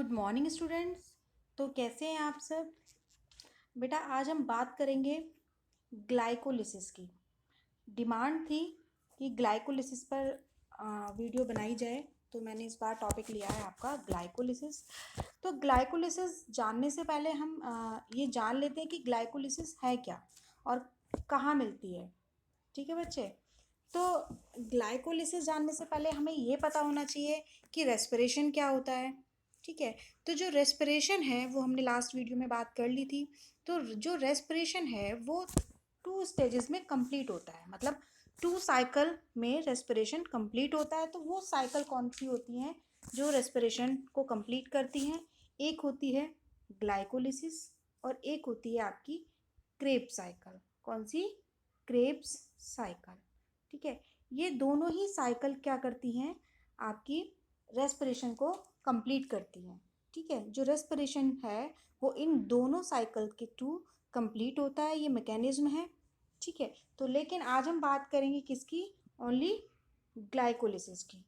Good morning students. तो कैसे हैं आप सब? बेटा आज हम बात करेंगे ग्लाइकोलिसिस की। डिमांड थी कि ग्लाइकोलिसिस पर वीडियो बनाई जाए, तो मैंने इस बार टॉपिक लिया है आपका ग्लाइकोलिसिस। तो ग्लाइकोलिसिस जानने से पहले हम ये जान लेते हैं कि ग्लाइकोलिसिस है क्या और कहाँ मिलती है। ठीक है बच्चे। तो ग्लाइकोलिसिस जानने से पहले हमें ये पता होना चाहिए कि रेस्पिरेशन क्या होता है। ठीक है। तो जो रेस्पिरेशन है वो हमने लास्ट वीडियो में बात कर ली थी। तो जो रेस्पिरेशन है वो 2 स्टेजेस में कंप्लीट होता है, मतलब 2 साइकिल में रेस्पिरेशन कंप्लीट होता है। तो वो साइकिल कौन सी होती हैं जो रेस्पिरेशन को कंप्लीट करती हैं? एक होती है ग्लाइकोलिसिस और एक होती है आपकी क्रेब्स साइकिल। कौन सी? Krebs cycle. ठीक है। ये दोनों ही साइकिल क्या करती हैं? आपकी रेस्पिरेशन को कंप्लीट करती हैं। ठीक है। जो रेस्पिरेशन है वो इन दोनों साइकिल के थ्रू कंप्लीट होता है, ये मैकेनिज्म है। ठीक है। तो लेकिन आज हम बात करेंगे किसकी? ओनली ग्लाइकोलिसिस की।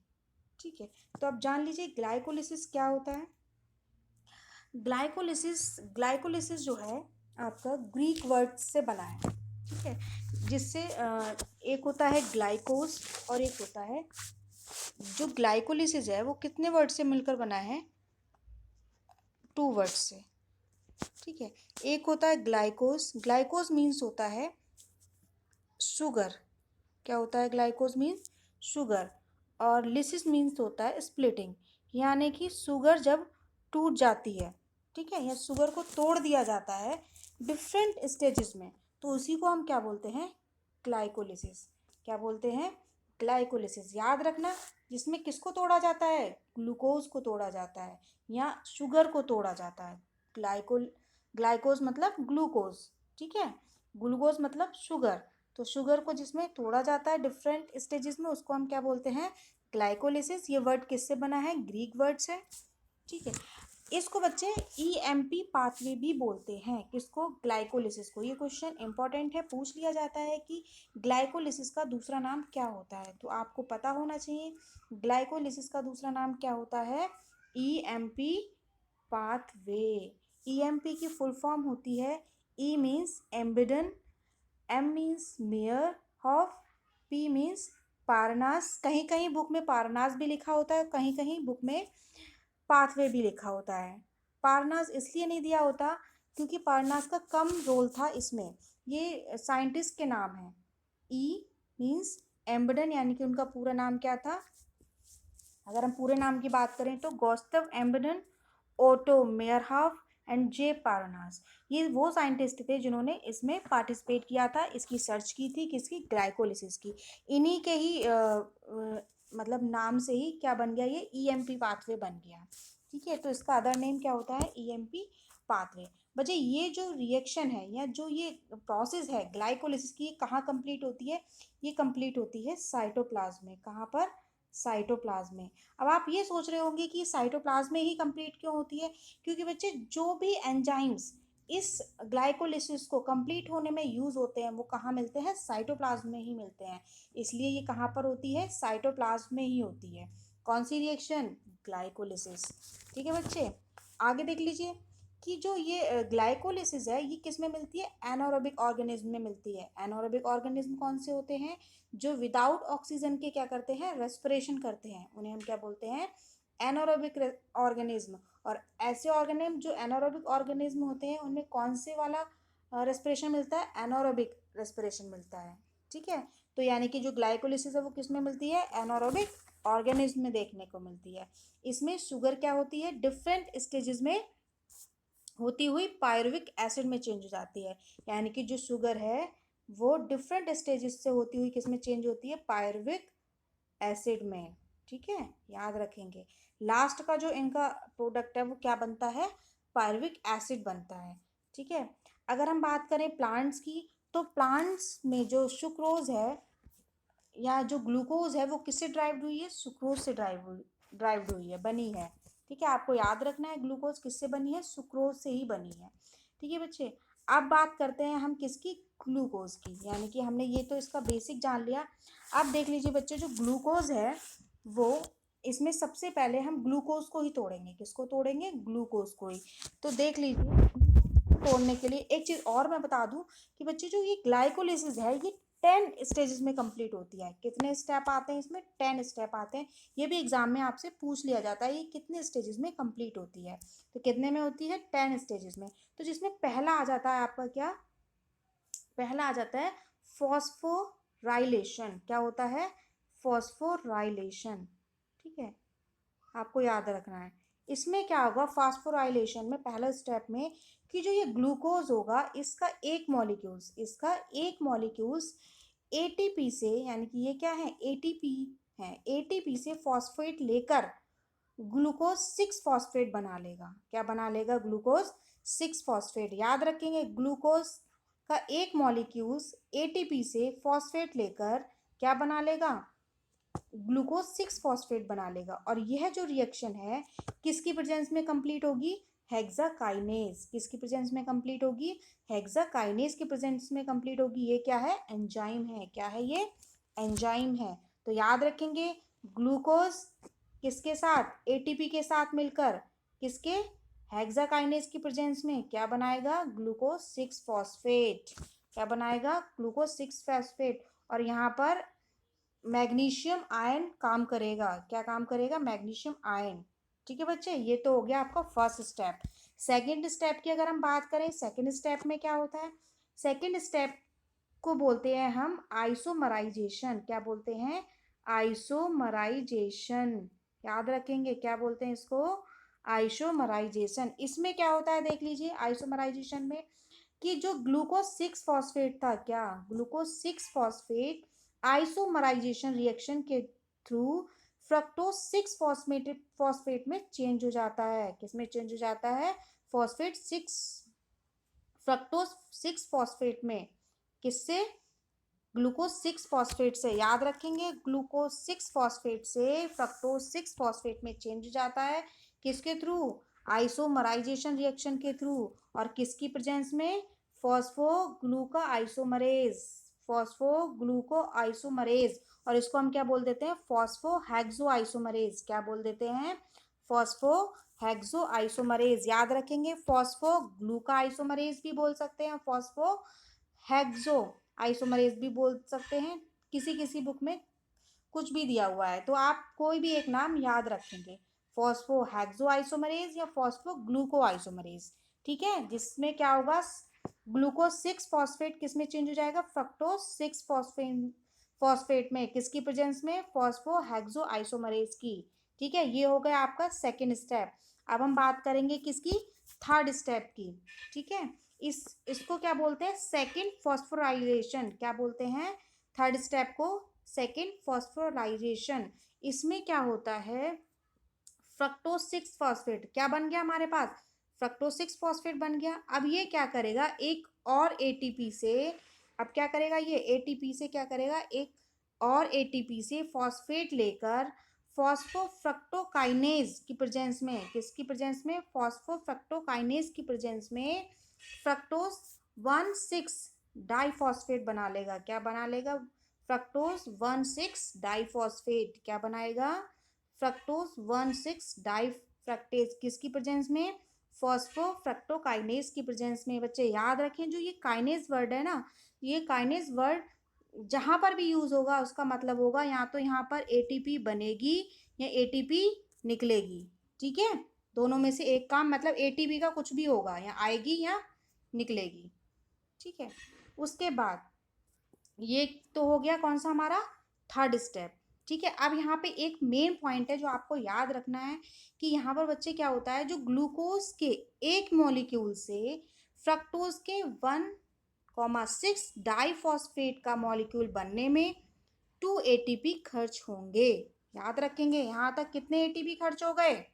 ठीक है। तो अब जान लीजिए ग्लाइकोलिसिस क्या होता है। ग्लाइकोलिसिस जो है आपका ग्रीक वर्ड से बना है। ठीक है। जिससे एक होता है ग्लाइकोज और एक होता है, जो ग्लाइकोलिसिस है वो कितने वर्ड से मिलकर बना है? 2 वर्ड से। ठीक है। एक होता है ग्लाइकोज। ग्लाइकोज मीन्स होता है शुगर। क्या होता है? ग्लाइकोज मीन्स शुगर। और लिसिस मीन्स होता है स्प्लिटिंग, यानी कि शुगर जब टूट जाती है, ठीक है, या शुगर को तोड़ दिया जाता है डिफरेंट स्टेजेस में, तो उसी को हम क्या बोलते हैं? ग्लाइकोलिसिस। क्या बोलते हैं? ग्लाइकोलिसिस। याद रखना, जिसमें किसको तोड़ा जाता है? ग्लूकोज को तोड़ा जाता है या शुगर को तोड़ा जाता है। ग्लाइकोज मतलब ग्लूकोज। ठीक है। ग्लूकोज मतलब शुगर। तो शुगर को जिसमें तोड़ा जाता है डिफरेंट स्टेजेस में, उसको हम क्या बोलते हैं? ग्लाइकोलिसिस। ये वर्ड किससे बना है? ग्रीक वर्ड से। ठीक है। इसको बच्चे ईएमपी पाथवे भी बोलते हैं। किसको? ग्लाइकोलिसिस को। ये क्वेश्चन इंपॉर्टेंट है, पूछ लिया जाता है कि ग्लाइकोलिसिस का दूसरा नाम क्या होता है, तो आपको पता होना चाहिए ग्लाइकोलिसिस का दूसरा नाम क्या होता है? EMP pathway. ईएमपी की फुल फॉर्म होती है, E means Embden, M means Meyerhof, P means Parnas. कहीं कहीं बुक में पारनास भी लिखा होता है, कहीं कहीं बुक में पाथवे भी लिखा होता है। पारनास इसलिए नहीं दिया होता क्योंकि पारनास का कम रोल था इसमें, ये साइंटिस्ट के नाम है। ई मीन्स एम्बडन, यानी कि उनका पूरा नाम क्या था? अगर हम पूरे नाम की बात करें तो गौस्तव एम्बडन, ओटो मेयरहॉफ एंड जे पारनास। ये वो साइंटिस्ट थे जिन्होंने इसमें पार्टिसिपेट किया था, इसकी सर्च की थी, किसकी? ग्लाइकोलिसिस की। इन्हीं के ही मतलब नाम से ही क्या बन गया? ये ईएमपी पाथवे बन गया। ठीक है। तो इसका अदर नेम क्या होता है? EMP pathway. बच्चे ये जो रिएक्शन है या जो ये प्रोसेस है ग्लाइकोलिसिस की, ये कहाँ कंप्लीट होती है? ये कंप्लीट होती है साइटोप्लाज्म में। कहाँ पर? साइटोप्लाज्म में। अब आप ये सोच रहे होंगे कि साइटोप्लाज्म में ही कंप्लीट क्यों होती है? क्योंकि बच्चे जो भी एंजाइम्स इस ग्लाइकोलिसिस को कंप्लीट होने में यूज होते हैं वो कहाँ मिलते हैं? साइटोप्लाज्म में ही मिलते हैं। इसलिए ये कहाँ पर होती है? साइटोप्लाज्म में ही होती है। कौन सी रिएक्शन? ग्लाइकोलिसिस। ठीक है बच्चे। आगे देख लीजिए कि जो ये ग्लाइकोलिसिस है ये किस में मिलती है? एनारोबिक ऑर्गेनिज्म में मिलती है। एनारोबिक ऑर्गेनिज्म कौन से होते हैं? जो विदाउट ऑक्सीजन के क्या करते हैं? रेस्पिरेशन करते हैं, उन्हें हम क्या बोलते हैं? Anaerobic organism. और ऐसे ऑर्गेनिज्म जो एनारोबिक ऑर्गेनिज्म होते हैं उनमें कौन से वाला रेस्पिरेशन मिलता है? एनारोबिक रेस्पिरेशन मिलता है। ठीक है। तो यानी कि जो ग्लाइकोलिसिस है वो किस में मिलती है? एनारोबिक ऑर्गेनिज्म में देखने को मिलती है। इसमें शुगर क्या होती है? डिफरेंट स्टेजेस में होती हुई पायरुविक एसिड में चेंज हो जाती है। यानी कि जो शुगर है वो डिफरेंट स्टेजेस से होती हुई किस में चेंज होती है? पायरुविक एसिड में। ठीक है। याद रखेंगे लास्ट का जो इनका प्रोडक्ट है वो क्या बनता है? पायरुविक एसिड बनता है। ठीक है। अगर हम बात करें प्लांट्स की, तो प्लांट्स में जो सुक्रोज है या जो ग्लूकोज है वो किससे ड्राइव्ड हुई है? सुक्रोज से ड्राइव्ड हुई है, बनी है। ठीक है। आपको याद रखना है ग्लूकोज किससे बनी है? सुक्रोज से ही बनी है। ठीक है बच्चे। अब बात करते हैं हम किसकी? ग्लूकोज की। यानी कि हमने ये तो इसका बेसिक जान लिया। अब देख लीजिए बच्चे, जो ग्लूकोज है वो इसमें सबसे पहले हम ग्लूकोज को ही तोड़ेंगे। किसको तोड़ेंगे? ग्लूकोज को ही। तो देख लीजिए, तोड़ने के लिए एक चीज़ और मैं बता दूं कि बच्चे जो ये ग्लाइकोलिसिस है ये 10 स्टेजेस में कंप्लीट होती है। कितने स्टेप आते हैं इसमें? 10 स्टेप आते हैं। ये भी एग्जाम में आपसे पूछ लिया जाता है ये कितने स्टेजेस में कंप्लीट होती है। तो कितने में होती है? 10 स्टेजेस में। तो जिसमें पहला आ जाता है आपका क्या? पहला आ जाता है फॉस्फोराइलेशन। क्या होता है? फॉस्फोराइलेशन। ठीक है, आपको याद रखना है। इसमें क्या होगा फॉस्फोराइलेशन में? पहला स्टेप में कि जो ये ग्लूकोज होगा इसका एक मॉलिक्यूल्स एटीपी से, यानी कि ये क्या है? एटीपी है। एटीपी से फॉस्फेट लेकर ग्लूकोज 6 फॉस्फेट बना लेगा। क्या बना लेगा? Glucose 6 phosphate. याद रखेंगे, ग्लूकोज का एक मॉलिक्यूल्स एटीपी से फॉस्फेट लेकर क्या बना लेगा? ग्लूकोज 6 फॉस्फेट बना लेगा। और यह जो रिएक्शन है किसकी प्रेजेंस में कंप्लीट होगी? हेक्साकाइनेज। किसकी प्रेजेंस में कंप्लीट होगी? हेक्साकाइनेज की प्रेजेंस में कंप्लीट होगी। ये क्या है? एंजाइम है। क्या है ये? एंजाइम है। तो याद रखेंगे, ग्लूकोज किसके साथ? एटीपी के साथ मिलकर किसके? हेक्साकाइनेज की प्रेजेंस में क्या बनाएगा? Glucose 6 phosphate. क्या बनाएगा? Glucose 6 phosphate. और यहाँ पर मैग्नीशियम आयन काम करेगा। क्या काम करेगा? Magnesium ion. ठीक है बच्चे, ये तो हो गया आपका फर्स्ट स्टेप। सेकंड स्टेप की अगर हम बात करें, सेकंड स्टेप में क्या होता है? सेकंड स्टेप को बोलते हैं हम आइसोमराइजेशन। क्या बोलते हैं? आइसोमराइजेशन। याद रखेंगे, क्या बोलते हैं इसको? आइसोमराइजेशन। इसमें क्या होता है देख लीजिए आइसोमराइजेशन में, कि जो ग्लूकोज 6 फॉस्फेट था, क्या ग्लूकोज 6 फॉस्फेट आइसोमराइजेशन रिएक्शन के थ्रू फ्रक्टोज 6 फॉस्फेट में चेंज हो जाता है। किसमें चेंज हो जाता है? फॉस्फेट 6, फ्रक्टोज 6 फॉस्फेट में। किससे? ग्लूकोज 6 फॉस्फेट से। याद रखेंगे, ग्लूकोज 6 फॉस्फेट से फ्रक्टोज 6 फॉस्फेट में चेंज हो जाता है। किसके थ्रू? आइसोमराइजेशन रिएक्शन के थ्रू। और किसकी प्रेजेंस में? फॉस्फोग्लूको आइसोमरेज। फॉस्फोग्लूको आइसोमरेज। और इसको हम क्या बोल देते हैं? फॉस्फोहेक्सो आइसोमरेज। क्या बोल देते हैं? फॉस्फोहेक्सो आइसोमरेज। याद रखेंगे, फॉस्फोग्लूको आइसोमरेज भी बोल सकते हैं, फॉस्फोहेक्सो आइसोमरेज भी बोल सकते हैं। किसी किसी बुक में कुछ भी दिया हुआ है, तो आप कोई भी एक नाम याद रखेंगे, फॉस्फोहेक्सो आइसोमरेज या फॉस्फोग्लूको आइसोमरेज। ठीक है, जिसमें क्या होगा? ग्लूकोज 6 फॉस्फेट किस में चेंज हो जाएगा? फ्रक्टोज 6 फॉस्फेट में। किसकी प्रेजेंस में? फॉस्फोहेक्सो आइसोमरेज की। ठीक है, ये हो गया आपका सेकेंड स्टेप। अब हम बात करेंगे किसकी? थर्ड स्टेप की। ठीक है, इसको क्या बोलते हैं? Second phosphorylation. क्या बोलते हैं? थर्ड स्टेप को सेकेंड फॉस्फोराइलेशन। इसमें क्या होता है? फ्रक्टोज 6 फॉस्फेट क्या बन गया हमारे पास? फ्रक्टोज 6 फॉस्फेट बन गया। अब ये क्या करेगा? एक और एटीपी से, अब क्या करेगा? ये एटीपी से क्या करेगा? एक और एटीपी से फॉस्फेट लेकर फॉस्फोफ्रक्टोकाइनेज की प्रेजेंस में, किसकी प्रेजेंस में? फॉस्फोफ्रक्टोकाइनेज की प्रेजेंस में फ्रक्टोज 1,6 डाइफॉस्फेट बना लेगा। क्या बना लेगा? Fructose 1,6 diphosphate. क्या बनाएगा? फ्रक्टोज 1,6 डाइफ्रक्टेज। किसकी प्रेजेंस में? फॉस्फोफ्रक्टोकाइनेज की प्रेजेंस में। बच्चे याद रखें, जो ये काइनेज वर्ड है ना, ये काइनेज वर्ड जहाँ पर भी यूज होगा उसका मतलब होगा या तो यहाँ पर एटीपी बनेगी या एटीपी निकलेगी। ठीक है, दोनों में से एक काम, मतलब एटीपी का कुछ भी होगा, या आएगी या निकलेगी। ठीक है, उसके बाद ये तो हो गया कौन सा हमारा? Third step. ठीक है, अब यहाँ पे एक मेन पॉइंट है जो आपको याद रखना है, कि यहाँ पर बच्चे क्या होता है, जो ग्लूकोज के एक मॉलिक्यूल से फ्रक्टोज के 1,6 डाइफॉस्फेट का मॉलिक्यूल बनने में 2 एटीपी खर्च होंगे। याद रखेंगे, यहाँ तक कितने एटीपी खर्च हो गए?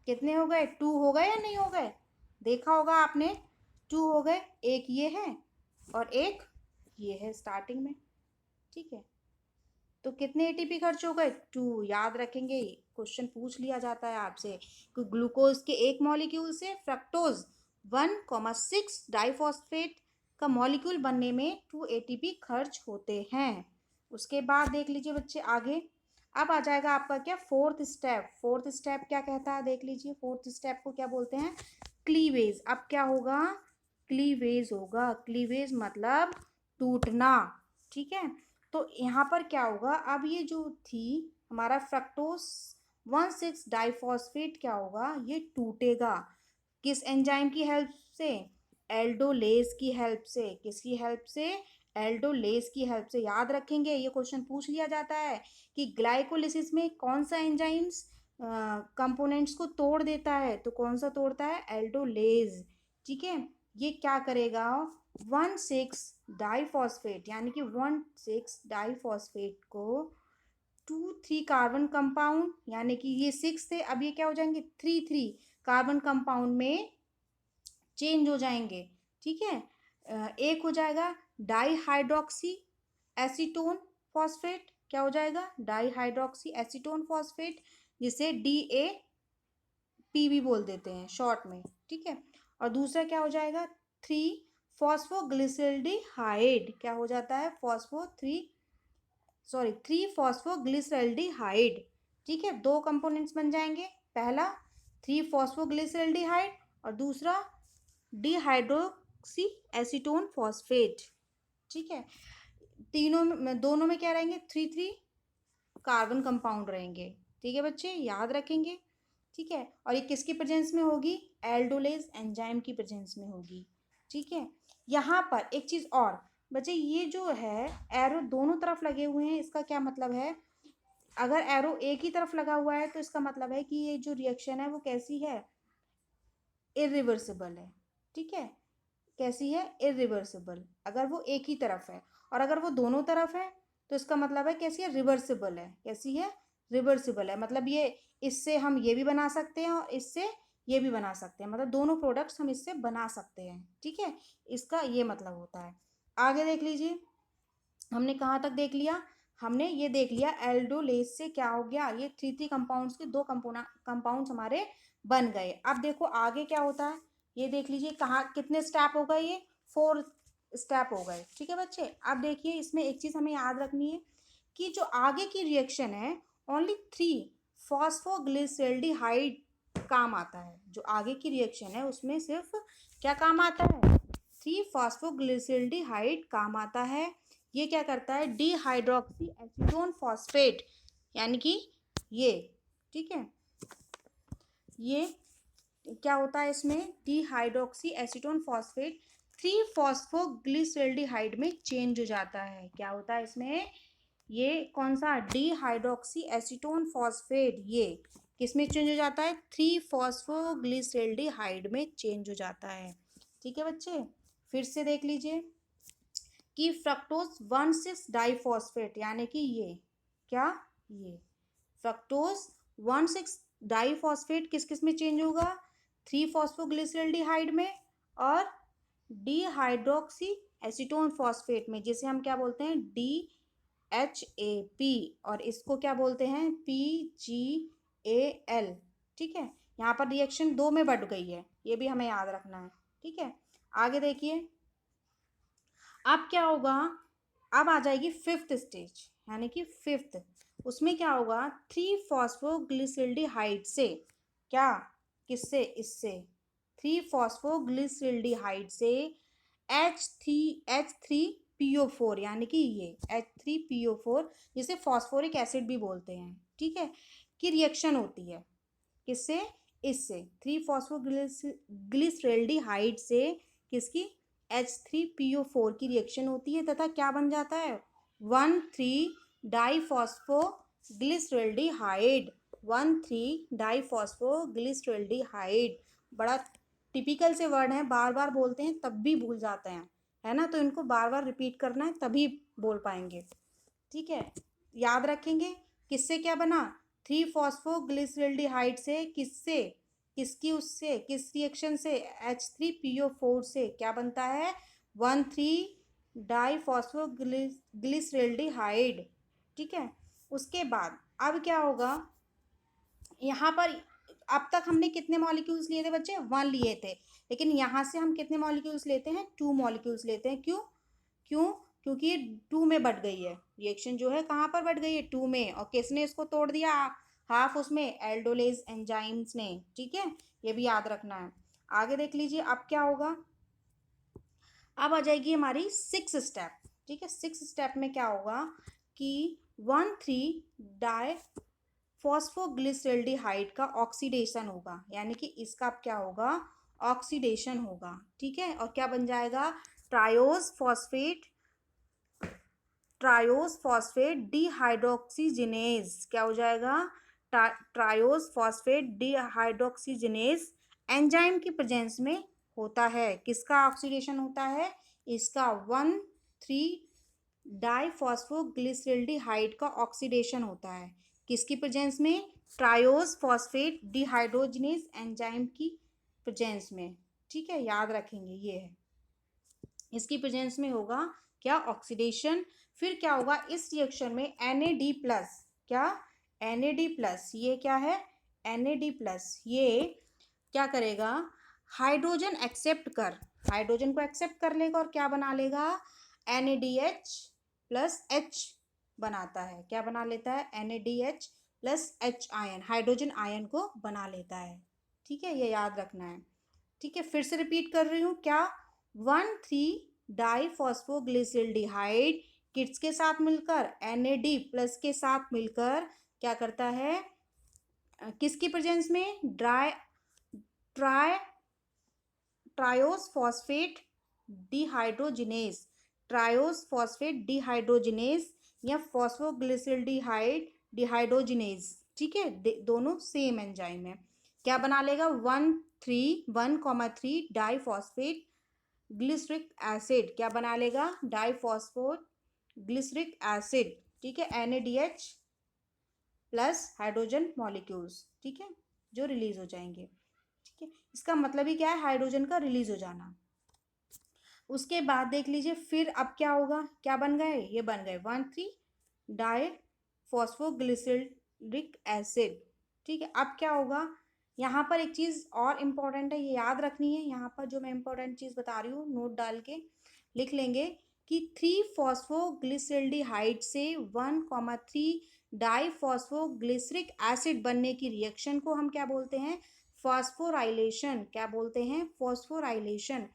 कितने हो गए? 2 हो गए या नहीं हो गए? देखा होगा आपने, 2 हो गए। एक ये है और एक ये है स्टार्टिंग में। ठीक है, तो कितने एटीपी खर्च हो गए? 2। याद रखेंगे, क्वेश्चन पूछ लिया जाता है आपसे कि ग्लूकोज के एक मॉलिक्यूल से फ्रक्टोज 1,6 डाइफॉस्फेट का मॉलिक्यूल बनने में 2 एटीपी खर्च होते हैं। उसके बाद देख लीजिए बच्चे आगे। अब आ जाएगा आपका क्या, फोर्थ स्टेप। फोर्थ स्टेप क्या कहता है देख लीजिए, फोर्थ स्टेप को क्या बोलते हैं, क्लीवेज। अब क्या होगा, क्लीवेज होगा। क्लीवेज मतलब टूटना, ठीक है। तो यहाँ पर क्या होगा, अब ये जो थी हमारा फ्रक्टोज 1,6-डाइफॉस्फेट क्या होगा, ये टूटेगा। किस एंजाइम की हेल्प से, एल्डोलेज की हेल्प से। किसकी हेल्प से, एल्डोलेज की हेल्प से। याद रखेंगे, ये क्वेश्चन पूछ लिया जाता है कि ग्लाइकोलिसिस में कौन सा एंजाइम्स कंपोनेंट्स को तोड़ देता है, तो कौन सा तोड़ता है, एल्डोलेज, ठीक है। ये क्या करेगा, 1,6-डाइफॉस्फेट यानी कि 1,6-डाइफॉस्फेट को 2,3 कार्बन कंपाउंड, यानी कि ये 6 थे, अब ये क्या हो जाएंगे, 3,3 कार्बन कंपाउंड में चेंज हो जाएंगे, ठीक है। एक हो जाएगा डाईहाइड्रोक्सी एसीटोन फॉस्फेट, क्या हो जाएगा, डाईहाइड्रोक्सी एसीटोन फॉस्फेट, जिसे DAP भी बोल देते हैं शॉर्ट में, ठीक है। और दूसरा क्या हो जाएगा, 3 फॉस्फोग्लिसरल्डिहाइड, क्या हो जाता है, 3 फॉस्फोग्लिसरल्डिहाइड, ठीक है। दो कंपोनेंट्स बन जाएंगे, पहला 3 फॉस्फोग्लिसरल्डिहाइड और दूसरा डिहाइड्रोक्सी एसीटोन फॉस्फेट, ठीक है। तीनों में, दोनों में क्या रहेंगे, 3 3 कार्बन कंपाउंड रहेंगे, ठीक है बच्चे, याद रखेंगे, ठीक है। और ये किसकी प्रेजेंस में होगी, एल्डोलेज एंजाइम की प्रेजेंस में होगी, ठीक है। यहाँ पर एक चीज और बच्चे, ये जो है एरो दोनों तरफ लगे हुए हैं, इसका क्या मतलब है, अगर एरो एक ही तरफ लगा हुआ है तो इसका मतलब है कि ये जो रिएक्शन है वो कैसी है, इरिवर्सिबल है, ठीक है। कैसी है, इरिवर्सिबल, अगर वो एक ही तरफ है। और अगर वो दोनों तरफ है तो इसका मतलब है कैसी है, रिवर्सिबल है। कैसी है, रिवर्सिबल है, मतलब ये इससे हम ये भी बना सकते हैं और इससे ये भी बना सकते हैं, मतलब दोनों प्रोडक्ट्स हम इससे बना सकते हैं, ठीक है। इसका ये मतलब होता है। आगे देख लीजिए, हमने कहाँ तक देख लिया, हमने ये देख लिया एल्डोलेज से क्या हो गया, ये 3 3 कंपाउंड्स के दो कंपाउंड्स हमारे बन गए। अब देखो आगे क्या होता है, ये देख लीजिए कहाँ कितने स्टेप हो गए, ये 4 स्टेप हो गए, ठीक है बच्चे। अब देखिए इसमें एक चीज़ हमें याद रखनी है कि जो आगे की रिएक्शन है, ओनली 3 फॉस्फोग्लिसरल्डिहाइड काम आता है। जो आगे की रिएक्शन है उसमें सिर्फ क्या काम आता है, 3 फॉस्फोग्लिसरल्डिहाइड काम आता है। ये क्या करता है, डिहाइड्रोक्सी एसीटोन फॉस्फेट, यानी कि ये, ठीक है, ये क्या होता है इसमें, डिहाइड्रोक्सी एसीटोन फॉस्फेट 3 फॉस्फोग्लिसरल्डिहाइड में चेंज हो जाता है। क्या होता है इसमें, ये कौन सा, डिहाइड्रोक्सी एसीटोन फॉस्फेट, ये किस में चेंज हो जाता है, 3 फॉस्फोग्लिसरल्डिहाइड में चेंज हो जाता है, ठीक है बच्चे। फिर से देख लीजिए कि फ्रक्टोज 1,6-डाइफॉस्फेट, यानी कि ये क्या, ये फ्रक्टोज 1,6-डाइफॉस्फेट किस किस में चेंज होगा, 3 फॉस्फोग्लिसरल्डिहाइड में और डिहाइड्रोक्सी एसीटोन फॉस्फेट में, जिसे हम क्या बोलते हैं, DHAP, और इसको क्या बोलते हैं, PGAL, ठीक है। यहाँ पर रिएक्शन 2 में बढ़ गई है, ये भी हमें याद रखना है, ठीक है। आगे देखिए, अब क्या होगा, अब आ जाएगी फिफ्थ स्टेज, यानी कि फिफ्थ, उसमें क्या होगा, 3 फॉस्फोग्लिसरल्डिहाइड से क्या, किससे, इससे 3 फॉस्फोग्लिसरल्डिहाइड से H3PO4, यानी कि ये H3PO4, जिसे फॉस्फोरिक एसिड भी बोलते हैं, ठीक है, की रिएक्शन होती है, किससे, इससे 3 फॉस्फोग्लिसरल्डिहाइड से किसकी, H3PO4 की रिएक्शन होती है, तथा क्या बन जाता है, 1,3 डाइफॉस्फोग्लिसरल्डिहाइड, 1,3 डाइफॉस्फोग्लिसरल्डिहाइड। बड़ा टिपिकल से वर्ड है, बार बार बोलते हैं तब भी भूल जाते हैं, है ना, तो इनको बार बार रिपीट करना है तभी बोल पाएंगे, ठीक है। याद रखेंगे, किससे क्या बना, 3 फॉस्फोग्लिसरल्डिहाइड से, किससे, किसकी, उससे, किस रिएक्शन से, H3PO4 से क्या बनता है, 1,3 डाइफॉस्फोग्लिसरल्डिहाइड, ठीक है। उसके बाद अब क्या होगा, यहाँ पर अब तक हमने कितने मॉलिक्यूल्स लिए थे बच्चे, 1 लिए थे, लेकिन यहाँ से हम कितने मॉलिक्यूल्स लेते हैं, 2 मॉलिक्यूल्स लेते हैं, क्यों, क्यों, क्योंकि ये 2 में बढ़ गई है, रिएक्शन जो है कहाँ पर बढ़ गई है, 2 में, और किसने इसको तोड़ दिया, हाफ उसमें एल्डोलेज एंजाइम्स ने, ठीक है, ये भी याद रखना है। आगे देख लीजिए अब क्या होगा, अब आ जाएगी हमारी 6 स्टेप, ठीक है। 6 स्टेप में क्या होगा कि 1,3 डाई फॉस्फोग्लिसरल्डिहाइड का ऑक्सीडेशन होगा, यानी कि इसका क्या होगा, ऑक्सीडेशन होगा, ठीक है, और क्या बन जाएगा, ट्रायोज फॉस्फेट, ट्रायोज फॉस्फेट डिहाइड्रोक्सीजिनेज, क्या हो जाएगा, ट्रायोज फॉस्फेट डिहाइड्रोक्सीजिनेज एंजाइम की प्रेजेंस में होता है, किसका ऑक्सीडेशन होता है, इसका 1,3 डाईफॉस्फोग्लिसरल्डिहाइड का ऑक्सीडेशन होता है, किसकी प्रेजेंस में, ट्रायोज फॉस्फेट डिहाइड्रोजिनेज एंजाइम की प्रेजेंस में, ठीक है, याद रखेंगे ये है, इसकी प्रेजेंस में होगा क्या, ऑक्सीडेशन। फिर क्या होगा इस रिएक्शन में NAD+, क्या, NAD+, ये क्या है, NAD+, ये क्या करेगा, हाइड्रोजन एक्सेप्ट कर, हाइड्रोजन को एक्सेप्ट कर लेगा और क्या बना लेगा, NADH+H बनाता है, क्या बना लेता है, NADH+H आयन, हाइड्रोजन आयन को बना लेता है, ठीक है, ये याद रखना है, ठीक है। फिर से रिपीट कर रही हूँ, क्या, 1,3 डाईफॉस्फोग्लिसरल्डिहाइड किड्स के साथ मिलकर NAD+ के साथ मिलकर क्या करता है, किसकी प्रेजेंस में, triose phosphate dehydrogenase, triose phosphate dehydrogenase या फॉस्फोग्लिसरल्डिहाइड डिहाइड्रोजिनेज, ठीक है, दोनों सेम एंजाइम है, क्या बना लेगा, 1,3 डाईफॉस्फेट ग्लिसरिक एसिड, क्या बना लेगा, डाईफॉस्फोट ग्लिसरिक एसिड, ठीक है, NADH+ हाइड्रोजन मॉलिक्यूल्स, ठीक है, जो रिलीज हो जाएंगे, ठीक है, इसका मतलब ही क्या है, हाइड्रोजन का रिलीज हो जाना। उसके बाद देख लीजिए फिर अब क्या होगा, क्या बन गए, ये बन गए 1,3 डाई फॉस्फोग्लिसरिक एसिड, ठीक है। अब क्या होगा, यहाँ पर एक चीज़ और इम्पोर्टेंट है, ये याद रखनी है, यहाँ पर जो मैं इम्पोर्टेंट चीज़ बता रही हूँ नोट डाल के लिख लेंगे कि 3 फॉस्फोग्लिसरल्डिहाइड से 1,3 डाईफॉस्फोग्लिसरिक एसिड बनने की रिएक्शन को हम क्या बोलते हैं, फॉस्फोराइलेशन, क्या बोलते हैं, फॉस्फोराइलेशन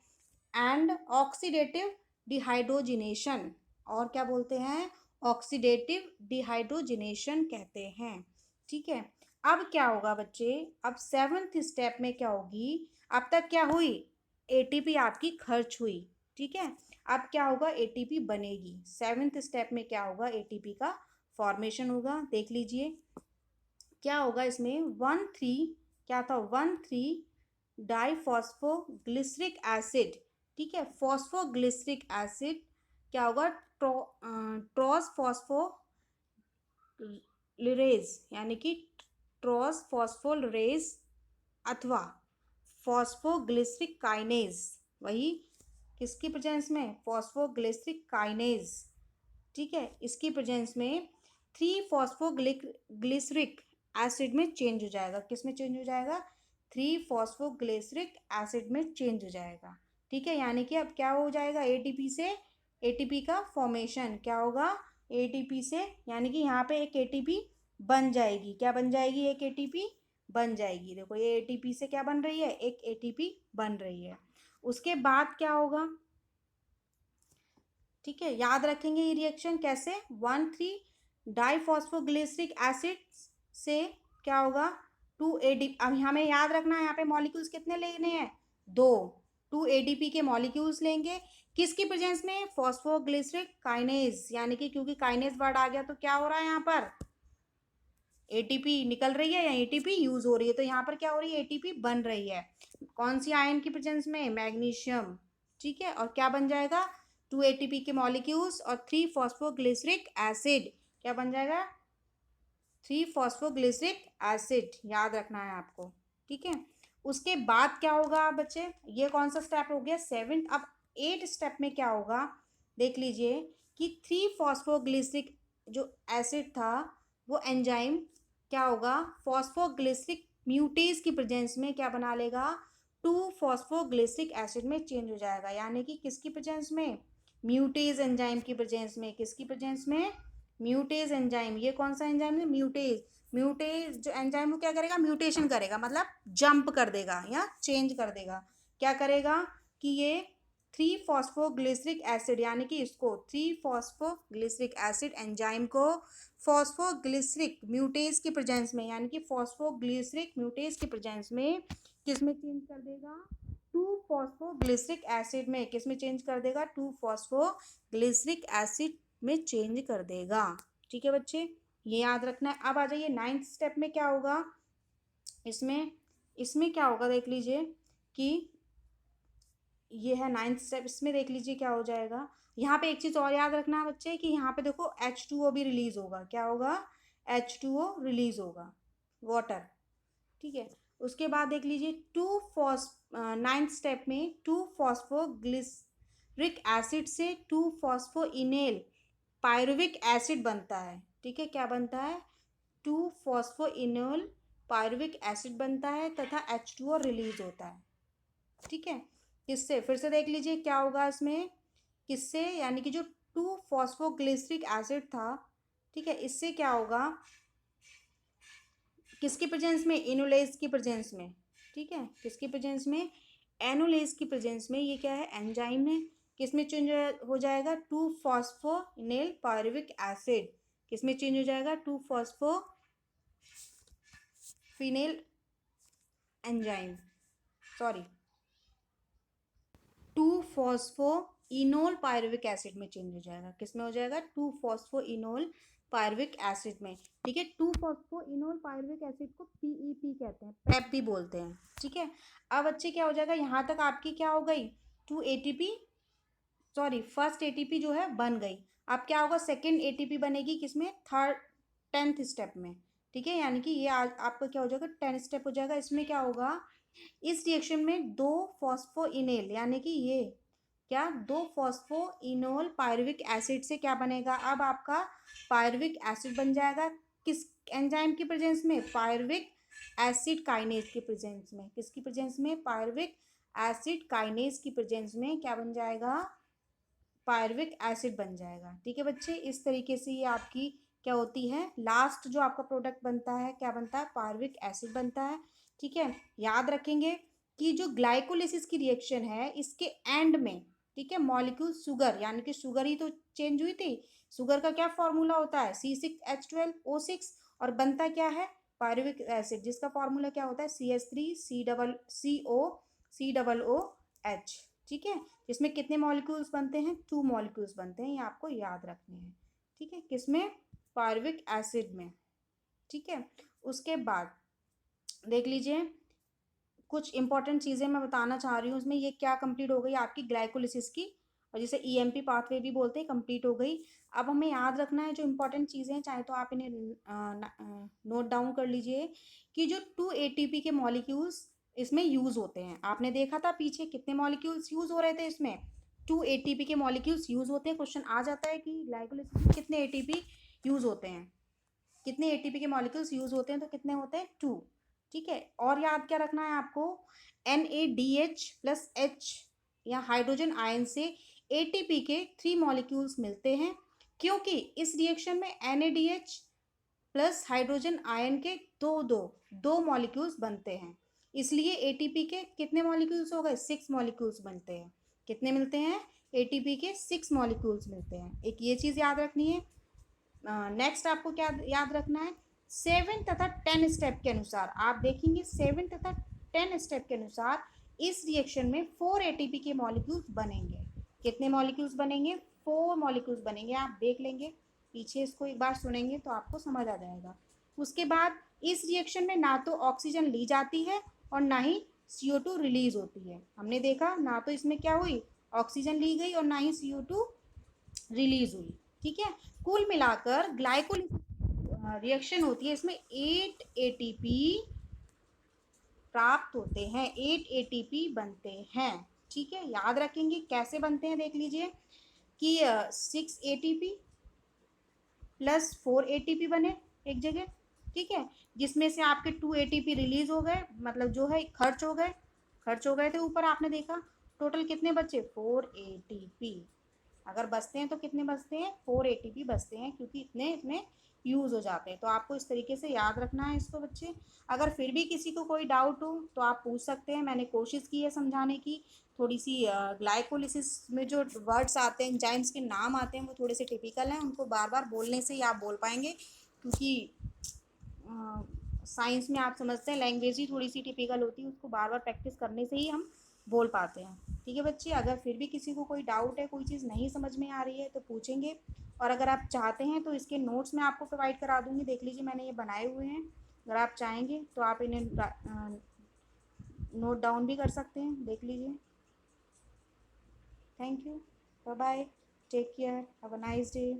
एंड ऑक्सीडेटिव डिहाइड्रोजिनेशन, और क्या बोलते हैं, ऑक्सीडेटिव डिहाइड्रोजिनेशन कहते हैं, ठीक है। अब क्या होगा बच्चे, अब 7th स्टेप में क्या होगी, अब तक क्या हुई, ATP आपकी खर्च हुई, ठीक है, अब क्या होगा, ATP बनेगी, 7th स्टेप में क्या होगा, ATP का फॉर्मेशन होगा, देख लीजिए क्या होगा इसमें, 1,3 क्या था, 1,3 डाईफॉस्फोग्लिसरिक एसिड, ठीक है, फॉस्फोग्लिसरिक एसिड क्या होगा, ट्रॉस फॉस्फोलिरेज, यानी कि ट्रॉस फॉस्फोलिरेज अथवा फॉस्फोग्लिसरिक काइनेज, वही किसकी प्रेजेंस में, फॉस्फोग्लिसरिक काइनेज, ठीक है, इसकी प्रेजेंस में 3 फॉस्फोग्लिसरिक एसिड में चेंज हो जाएगा, किस में चेंज हो जाएगा, 3 फॉस्फोग्लिसरिक एसिड में चेंज हो जाएगा, ठीक है, यानी कि अब क्या हो जाएगा, ATP से ATP का फॉर्मेशन, क्या होगा, ATP से, यानी कि यहाँ पे एक ATP बन जाएगी, क्या बन जाएगी, एक ATP बन जाएगी, देखो ये ATP से क्या बन रही है, एक ATP बन रही है। उसके बाद क्या होगा, ठीक है, याद रखेंगे ये रिएक्शन कैसे, 1,3 डाईफॉस्फोग्लिसरिक एसिड से क्या होगा, 2 अब हमें याद रखना है यहाँ पे मॉलिक्यूल्स कितने लेने हैं, 2 ADP के मॉलिक्यूल्स लेंगे, किसकी प्रेजेंस में, फॉस्फोग्लिसरिक काइनेज, यानी कि क्योंकि काइनेज वर्ड आ गया तो क्या हो रहा है यहाँ पर, ATP निकल रही है या ATP यूज हो रही है, तो यहाँ पर क्या हो रही है, ATP बन रही है, कौन सी आयन की प्रेजेंस में, मैग्नीशियम, ठीक है, और क्या बन जाएगा, 2 ATP के मॉलिक्यूल्स और 3 फॉस्फोग्लिसरिक एसिड, क्या बन जाएगा, 3 फॉस्फोग्लिसरिक एसिड, याद रखना है आपको, ठीक है। उसके बाद क्या होगा बच्चे, ये कौन सा स्टेप हो गया, 7th। अब 8th स्टेप में क्या होगा, देख लीजिए कि 3 फॉस्फोग्लिसरिक जो एसिड था वो एंजाइम क्या होगा, फॉस्फोग्लिसरिक म्यूटेज की प्रेजेंस में क्या बना लेगा, 2 फॉस्फोग्लिसरिक एसिड में चेंज हो जाएगा, यानी कि किसकी प्रेजेंस में, म्यूटेज एंजाइम की प्रेजेंस में, किसकी प्रेजेंस में, म्यूटेज एंजाइम। ये कौन सा एंजाइम है, म्यूटेज। म्यूटेज जो एंजाइम वो क्या करेगा, म्यूटेशन करेगा, मतलब जंप कर देगा या चेंज कर देगा। क्या करेगा कि ये 3 फॉस्फोग्लिसरिक एसिड, यानी कि इसको 3 फॉस्फोग्लिसरिक एसिड एंजाइम को फॉस्फोग्लिसरिक म्यूटेज की प्रेजेंस में, यानी कि फॉस्फोग्लिसरिक म्यूटेज की प्रेजेंस में किस में चेंज कर देगा, 2 फॉस्फोग्लिसरिक एसिड में। किस में चेंज कर देगा, 2 फॉस्फोग्लिसरिक एसिड में चेंज कर देगा। ठीक है बच्चे, ये याद रखना है। अब आ जाइए 9th स्टेप में क्या होगा, इसमें इसमें क्या होगा देख लीजिए कि ये है 9th स्टेप। इसमें देख लीजिए क्या हो जाएगा। यहाँ पे एक चीज़ और याद रखना है बच्चे कि यहाँ पे देखो H2O भी रिलीज होगा। क्या होगा, H2O रिलीज होगा, वाटर। ठीक है, उसके बाद देख लीजिए 9th स्टेप में 2 फॉस्फोग्लिसरिक एसिड से 2 फॉस्फोइनेल पायरुविक एसिड बनता है। ठीक है, क्या बनता है, 2 फॉस्फोइनोल पायरुविक एसिड बनता है तथा H2O रिलीज होता है। ठीक है, किससे, फिर से देख लीजिए क्या होगा इसमें, किससे, यानी कि जो 2 फॉस्फोग्लिसरिक एसिड था, ठीक है, इससे क्या होगा, किसकी प्रेजेंस में, इनोलेज की प्रेजेंस में। ठीक है, किसकी प्रेजेंस में, एनोलेज की प्रेजेंस में ये क्या है, एंजाइम है। किसमें चेंज हो जाएगा, 2 फॉस्फोइनेल पायरुविक एसिड। किसमें चेंज हो जाएगा, 2 phosphophenyl enzyme, sorry 2 phosphoenol pyruvic acid में चेंज हो जाएगा। किसमें हो जाएगा, 2 फॉस्फोइनोल पायरुविक एसिड में। ठीक है, 2 फॉस्फोइनोल पायरुविक एसिड को पीईपी कहते हैं, पैप भी बोलते हैं। ठीक है, अब बच्चे क्या हो जाएगा, यहाँ तक आपकी क्या हो गई, 2 ATP, सॉरी फर्स्ट एटीपी जो है बन गई। अब क्या होगा, सेकेंड एटीपी बनेगी किसमें, 10th स्टेप में। ठीक है, यानी कि ये आपका क्या हो जाएगा, 10th स्टेप हो जाएगा। इसमें क्या होगा, इस रिएक्शन में 2 फॉस्फोइनेल, यानी कि ये क्या, 2 फॉस्फोइनोल पायरुविक एसिड से क्या बनेगा, अब आपका पायरुविक एसिड बन जाएगा। किस एंजाइम की प्रेजेंस में, पायरुविक एसिड काइनेज की प्रेजेंस में। किसकी प्रेजेंस में, पायरुविक एसिड काइनेज की प्रेजेंस में क्या बन जाएगा, पायरुविक एसिड बन जाएगा। ठीक है बच्चे, इस तरीके से ये आपकी क्या होती है, लास्ट जो आपका प्रोडक्ट बनता है क्या बनता है, पायरुविक एसिड बनता है। ठीक है, याद रखेंगे कि जो ग्लाइकोलिसिस की रिएक्शन है इसके एंड में, ठीक है, मॉलिक्यूल शुगर, यानी कि शुगर ही तो चेंज हुई थी। शुगर का क्या फॉर्मूला होता है, C6H12O6, और बनता क्या है, पायरुविक एसिड, जिसका फॉर्मूला क्या होता है, CH3COOH। ठीक है, इसमें कितने मॉलिक्यूल्स बनते हैं, 2 मॉलिक्यूल्स बनते हैं, ये आपको याद रखने हैं। ठीक है, किसमें, पायरुविक एसिड में। ठीक है, उसके बाद देख लीजिए कुछ इंपॉर्टेंट चीज़ें मैं बताना चाह रही हूँ उसमें। ये क्या कंप्लीट हो गई आपकी ग्लाइकोलिसिस की, और जिसे ईएमपी पाथवे भी बोलते हैं, कंप्लीट हो गई। अब हमें याद रखना है जो इंपॉर्टेंट चीज़ें हैं, चाहे तो आप इन्हें नोट डाउन कर लीजिए कि जो 2 ATP के मॉलिक्यूल्स इसमें यूज़ होते हैं। आपने देखा था पीछे कितने मॉलिक्यूल्स यूज़ हो रहे थे इसमें, 2 ATP के मॉलिक्यूल्स यूज़ होते हैं। क्वेश्चन आ जाता है कि ग्लाइकोलिसिस में कितने ATP यूज़ होते हैं, कितने एटीपी के मॉलिक्यूल्स यूज होते हैं, तो कितने होते हैं, 2। ठीक है, और याद क्या रखना है आपको, NADH+H या हाइड्रोजन आयन से एटीपी के 3 मॉलिक्यूल्स मिलते हैं, क्योंकि इस रिएक्शन में NADH प्लस हाइड्रोजन आयन के दो मॉलिक्यूल्स बनते हैं। इसलिए एटीपी के कितने मॉलिक्यूल्स हो गए, 6 मॉलिक्यूल्स बनते हैं। कितने मिलते हैं, एटीपी के 6 मॉलिक्यूल्स मिलते हैं। एक ये चीज़ याद रखनी है। नेक्स्ट आपको क्या याद रखना है, 7 तथा 10 स्टेप के अनुसार आप देखेंगे, 7 तथा 10 स्टेप के अनुसार इस रिएक्शन में 4 एटीपी के मॉलिक्यूल्स बनेंगे। कितने मॉलिक्यूल्स बनेंगे, 4 मॉलिक्यूल्स बनेंगे। आप देख लेंगे पीछे, इसको एक बार सुनेंगे तो आपको समझ आ जाएगा। उसके बाद इस रिएक्शन में ना तो ऑक्सीजन ली जाती है और ना ही CO2 रिलीज होती है। हमने देखा ना तो इसमें क्या हुई, ऑक्सीजन ली गई और ना ही CO2 रिलीज हुई। ठीक है, कुल मिलाकर ग्लाइकोलिसिस रिएक्शन होती है, इसमें 8 ATP प्राप्त होते हैं, 8 ATP बनते हैं। ठीक है, याद रखेंगे कैसे बनते हैं, देख लीजिए कि 6 ATP प्लस 4 ATP बने एक जगह। ठीक है, जिसमें से आपके 2 ATP रिलीज हो गए, मतलब जो है खर्च हो गए थे ऊपर, आपने देखा टोटल कितने बचे, 4 ATP। अगर बचते हैं तो कितने बचते हैं, 4 एटीपी बचते हैं, क्योंकि इतने इतने यूज़ हो जाते हैं। तो आपको इस तरीके से याद रखना है इसको बच्चे। अगर फिर भी किसी को कोई डाउट हो तो आप पूछ सकते हैं, मैंने कोशिश की है समझाने की। थोड़ी सी ग्लाइकोलिसिस में जो वर्ड्स आते हैं, एंजाइम्स के नाम आते हैं, वो थोड़े से टिपिकल हैं, उनको बार बार बोलने से ही आप बोल पाएंगे, क्योंकि साइंस में आप समझते हैं लैंग्वेज ही थोड़ी सी टिपिकल होती है, उसको बार बार प्रैक्टिस करने से ही हम बोल पाते हैं। ठीक है बच्चे, अगर फिर भी किसी को कोई डाउट है, कोई चीज़ नहीं समझ में आ रही है तो पूछेंगे। और अगर आप चाहते हैं तो इसके नोट्स मैं आपको प्रोवाइड करा दूँगी, देख लीजिए मैंने ये बनाए हुए हैं। अगर आप चाहेंगे तो आप इन्हें नोट डाउन भी कर सकते हैं, देख लीजिए। Thank you, bye bye, take care, have a nice day.